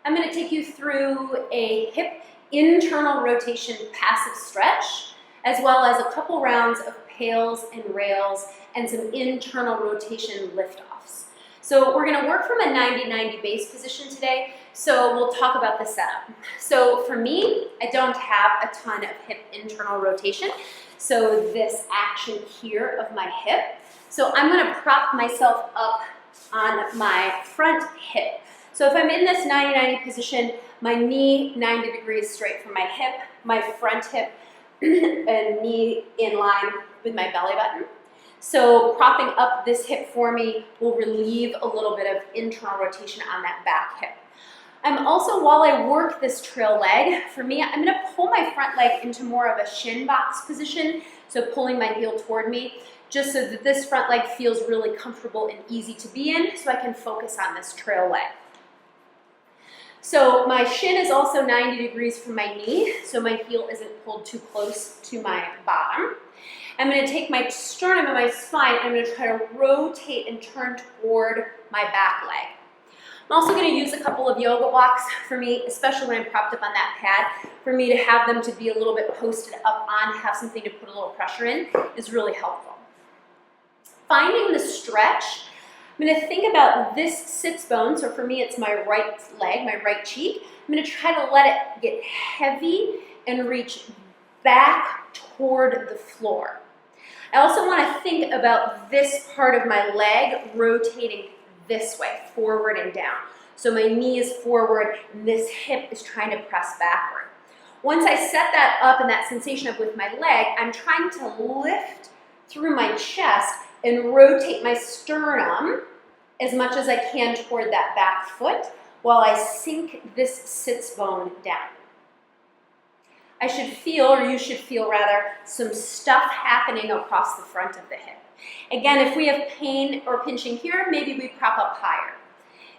I'm going to take you through a hip internal rotation passive stretch, as well as a couple rounds of PAILS and rails and some internal rotation liftoffs. So we're going to work from a 90-90 base position today, so we'll talk about the setup. So for me, I don't have a ton of hip internal rotation, so this action here of my hip. So I'm going to prop myself up on my front hip. So if I'm in this 90-90 position, my knee 90 degrees straight from my hip, my front hip and knee in line with my belly button. So propping up this hip for me will relieve a little bit of internal rotation on that back hip. I'm also, while I work this trail leg, for me, I'm going to pull my front leg into more of a shin box position, so pulling my heel toward me, just so that this front leg feels really comfortable and easy to be in, so I can focus on this trail leg. So my shin is also 90 degrees from my knee, so my heel isn't pulled too close to my bottom. I'm going to take my sternum and my spine, and I'm going to try to rotate and turn toward my back leg. I'm also going to use a couple of yoga blocks for me, especially when I'm propped up on that pad, for me to have them to be a little bit posted up on, have something to put a little pressure in, is really helpful. Finding the stretch, I'm going to think about this sits bone, so for me it's my right leg, my right cheek. I'm going to try to let it get heavy and reach back toward the floor. I also want to think about this part of my leg rotating this way, forward and down. So my knee is forward and this hip is trying to press backward. Once I set that up and that sensation up with my leg, I'm trying to lift through my chest and rotate my sternum as much as I can toward that back foot while I sink this sits bone down. I should feel, or you should feel rather, some stuff happening across the front of the hip. Again, if we have pain or pinching here, maybe we prop up higher.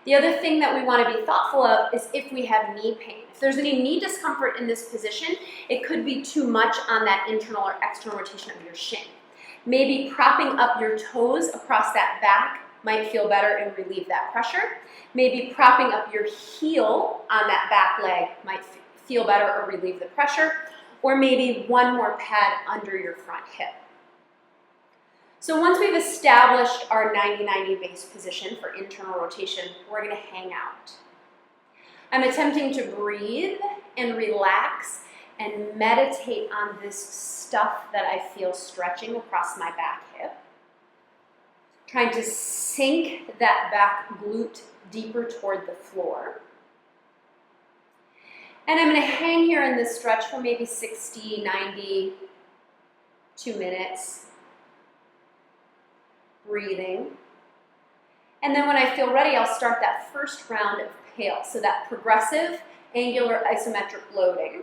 The other thing that we want to be thoughtful of is if we have knee pain. If there's any knee discomfort in this position, it could be too much on that internal or external rotation of your shin. Maybe propping up your toes across that back might feel better and relieve that pressure. Maybe propping up your heel on that back leg might feel better or relieve the pressure. Or maybe one more pad under your front hip. So once we've established our 90-90 base position for internal rotation, we're going to hang out. I'm attempting to breathe and relax and meditate on this stuff that I feel stretching across my back hip. Trying to sink that back glute deeper toward the floor. And I'm going to hang here in this stretch for maybe 60, 90, 2 minutes. Breathing. And then when I feel ready, I'll start that first round of PAILS. So that progressive angular isometric loading.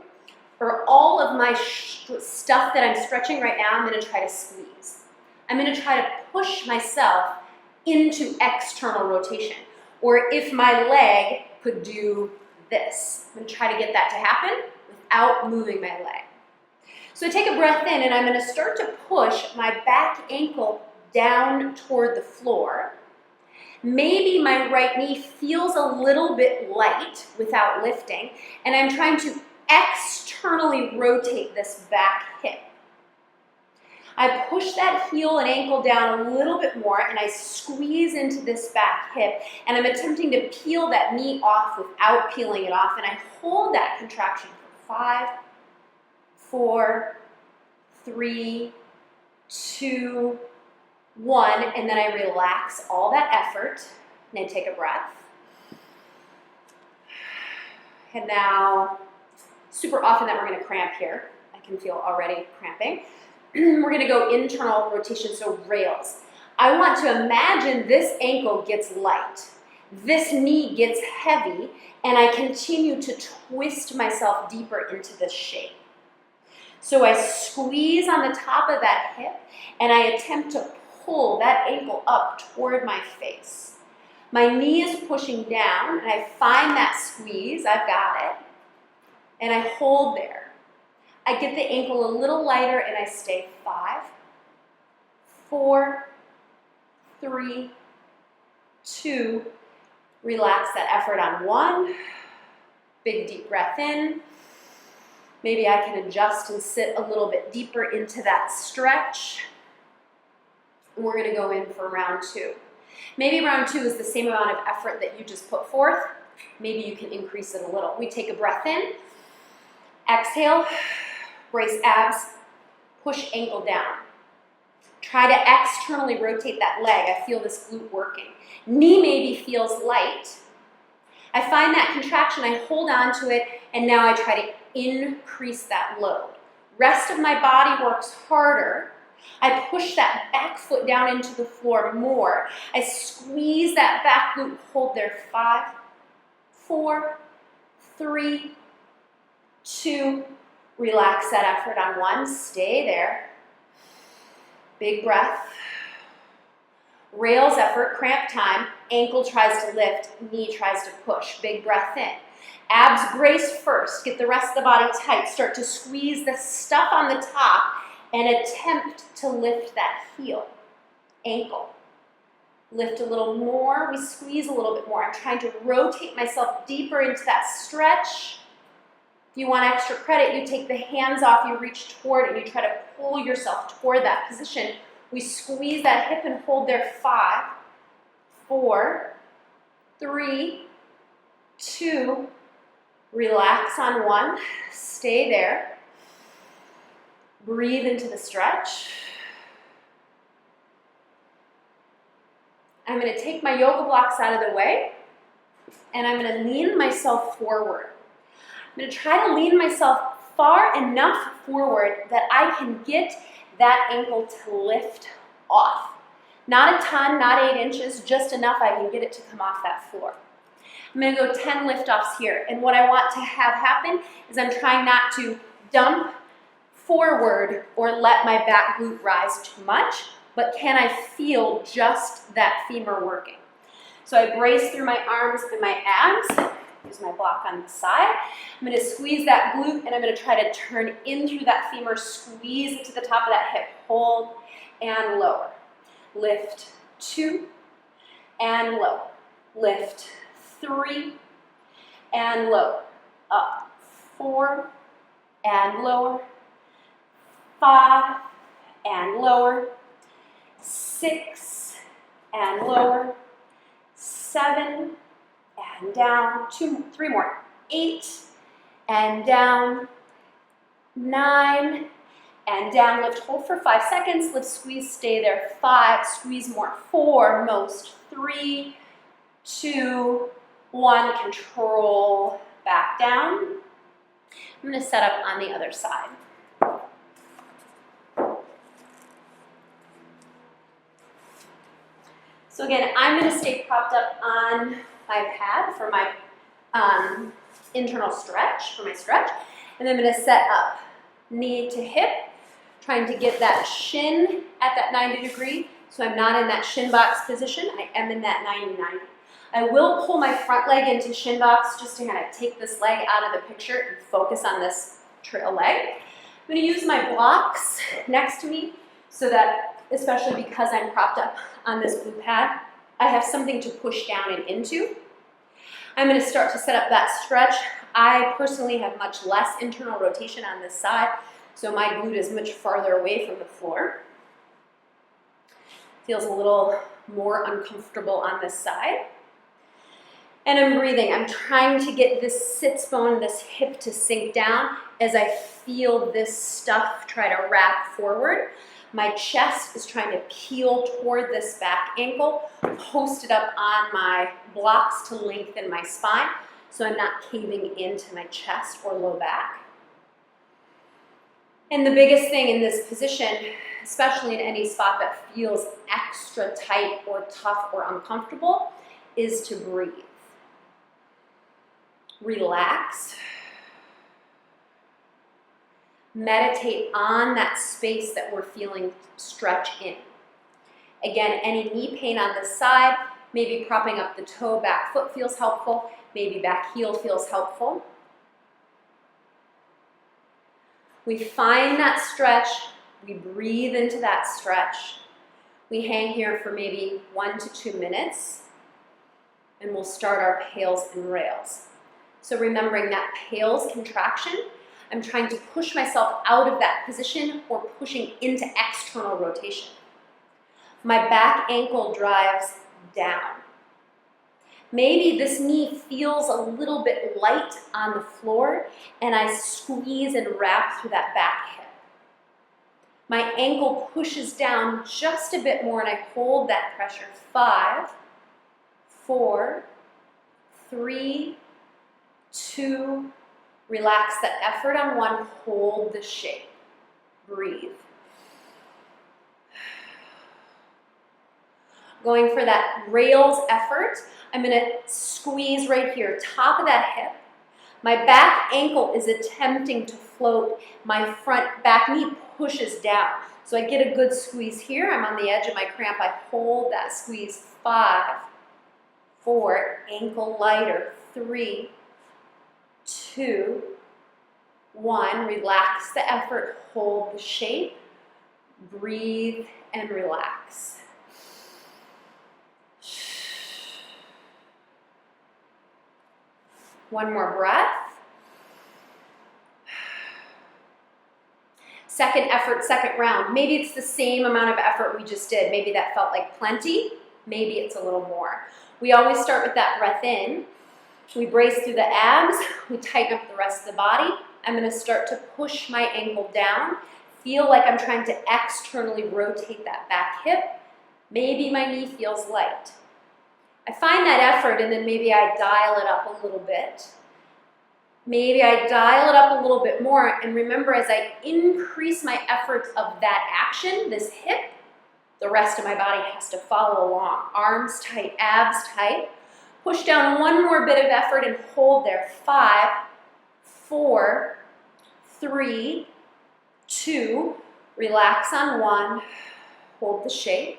For all of my stuff that I'm stretching right now, I'm going to try to squeeze. I'm going to try to push myself into external rotation. Or if my leg could do this. I'm going to try to get that to happen without moving my leg. So take a breath in, and I'm going to start to push my back ankle down toward the floor. Maybe my right knee feels a little bit light without lifting, and I'm trying to externally rotate this back hip. I push that heel and ankle down a little bit more, and I squeeze into this back hip, and I'm attempting to peel that knee off without peeling it off, and I hold that contraction for 5, 4, 3, 2, 1, and then I relax all that effort, and I take a breath. And now, super often that we're going to cramp here. I can feel already cramping. We're going to go internal rotation, so rails. I want to imagine this ankle gets light, this knee gets heavy, and I continue to twist myself deeper into this shape. So I squeeze on the top of that hip, and I attempt to pull that ankle up toward my face. My knee is pushing down, and I find that squeeze, I've got it, and I hold there. I get the ankle a little lighter, and I stay 5, 4, 3, 2, relax that effort on 1, Big deep breath in. Maybe I can adjust and sit a little bit deeper into that stretch. And we're gonna go in for round 2. Maybe round 2 is the same amount of effort that you just put forth. Maybe you can increase it a little. We take a breath in, exhale, brace abs, push ankle down. Try to externally rotate that leg. I feel this glute working. Knee maybe feels light. I find that contraction, I hold on to it, and now I try to increase that load. Rest of my body works harder. I push that back foot down into the floor more. I squeeze that back glute, hold there. 5, 4, 3, 2. Relax that effort on 1. Stay there. Big breath. Rails effort, cramp time. Ankle tries to lift, knee tries to push. Big breath in. Abs brace first. Get the rest of the body tight. Start to squeeze the stuff on the top and attempt to lift that heel. Ankle. Lift a little more. We squeeze a little bit more. I'm trying to rotate myself deeper into that stretch. If you want extra credit, you take the hands off, you reach toward and you try to pull yourself toward that position. We squeeze that hip and hold there. 5, 4, 3, 2, relax on 1, stay there. Breathe into the stretch. I'm going to take my yoga blocks out of the way and I'm going to lean myself forward. I'm going to try to lean myself far enough forward that I can get that ankle to lift off. Not a ton, not 8 inches, just enough I can get it to come off that floor. I'm going to go 10 liftoffs here. And what I want to have happen is I'm trying not to dump forward or let my back glute rise too much, but can I feel just that femur working? So I brace through my arms and my abs. Use my block on the side. I'm going to squeeze that glute and I'm going to try to turn in through that femur, squeeze it to the top of that hip, hold and lower. Lift 2 and lower. Lift 3 and lower. Up 4 and lower. 5 and lower. 6 and lower. 7 and down, 2, 3 more, 8 and down, 9 and down, lift, hold for 5 seconds, lift, squeeze, stay there, 5, squeeze more, 4, most, 3, 2, 1, control, back down. I'm going to set up on the other side. So again, I'm going to stay propped up on my pad for my internal stretch, and then I'm going to set up knee to hip, trying to get that shin at that 90 degree, so I'm not in that shin box position, I am in that 90-90. I will pull my front leg into shin box just to kind of take this leg out of the picture and focus on this trail leg. I'm going to use my blocks next to me so that, especially because I'm propped up on this blue pad, I have something to push down and into. I'm going to start to set up that stretch. I personally have much less internal rotation on this side, so my glute is much farther away from the floor. Feels a little more uncomfortable on this side. And I'm breathing. I'm trying to get this sits bone, this hip to sink down as I feel this stuff try to wrap forward. My chest is trying to peel toward this back ankle, posted up on my blocks to lengthen my spine so I'm not caving into my chest or low back. And the biggest thing in this position, especially in any spot that feels extra tight or tough or uncomfortable, is to breathe. Relax. Meditate on that space that we're feeling stretch in. Again, any knee pain on the side, maybe propping up the toe, back foot feels helpful, maybe back heel feels helpful. We find that stretch, we breathe into that stretch. We hang here for maybe 1 to 2 minutes, and we'll start our PAILS and rails. So remembering that PAILS contraction, I'm trying to push myself out of that position or pushing into external rotation. My back ankle drives down. Maybe this knee feels a little bit light on the floor and I squeeze and wrap through that back hip. My ankle pushes down just a bit more and I hold that pressure. 5, 4, 3, 2, relax that effort on 1, hold the shape. Breathe. Going for that rails effort, I'm going to squeeze right here, top of that hip. My back ankle is attempting to float. My front back knee pushes down. So I get a good squeeze here. I'm on the edge of my cramp. I hold that squeeze. 5, 4, ankle lighter. 3, 2, 1. Relax the effort. Hold the shape. Breathe and relax. One more breath. Second effort, second round. Maybe it's the same amount of effort we just did. Maybe that felt like plenty. Maybe it's a little more. We always start with that breath in. We brace through the abs. We tighten up the rest of the body. I'm going to start to push my ankle down. Feel like I'm trying to externally rotate that back hip. Maybe my knee feels light. I find that effort and then maybe I dial it up a little bit. Maybe I dial it up a little bit more, and remember as I increase my efforts of that action, this hip, the rest of my body has to follow along. Arms tight, abs tight. Push down one more bit of effort and hold there. 5, 4, 3, 2, relax on 1, hold the shape.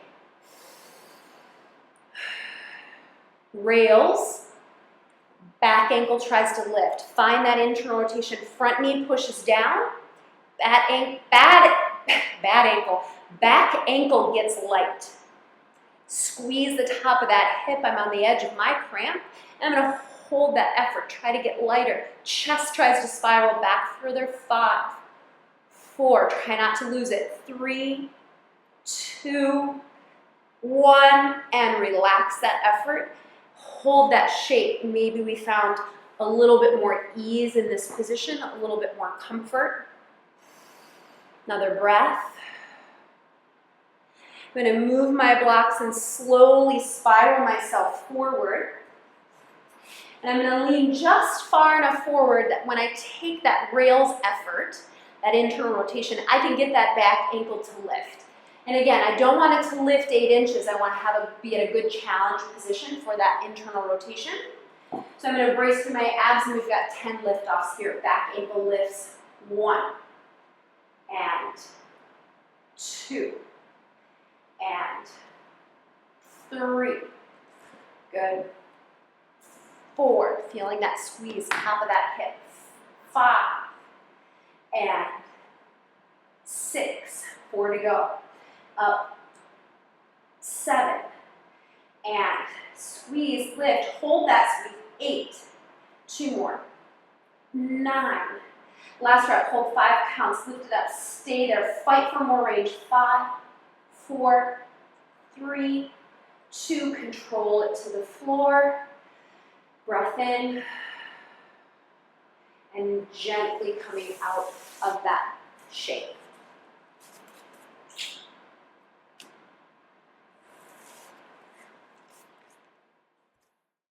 Rails, back ankle tries to lift. Find that internal rotation. Front knee pushes down. Back ankle gets light. Squeeze the top of that hip. I'm on the edge of my cramp. And I'm going to hold that effort. Try to get lighter. Chest tries to spiral back further. 5, 4. Try not to lose it. 3, 2, 1. And relax that effort. Hold that shape. Maybe we found a little bit more ease in this position, a little bit more comfort. Another breath. I'm going to move my blocks and slowly spiral myself forward. And I'm going to lean just far enough forward that when I take that rails effort, that internal rotation, I can get that back ankle to lift. And again, I don't want it to lift 8 inches. I want to be at a good challenge position for that internal rotation. So I'm going to brace through my abs, and we've got 10 liftoffs here. Back ankle lifts. 1, and 2, and 3. Good. 4, feeling that squeeze, top of that hip. 5, and 6, 4 to go. Up, 7, and squeeze, lift, hold that squeeze. 8, 2 more. 9, last rep, hold 5 counts, lift it up, stay there, fight for more range. 5, 4, 3, 2, control it to the floor. Breath in, and gently coming out of that shape.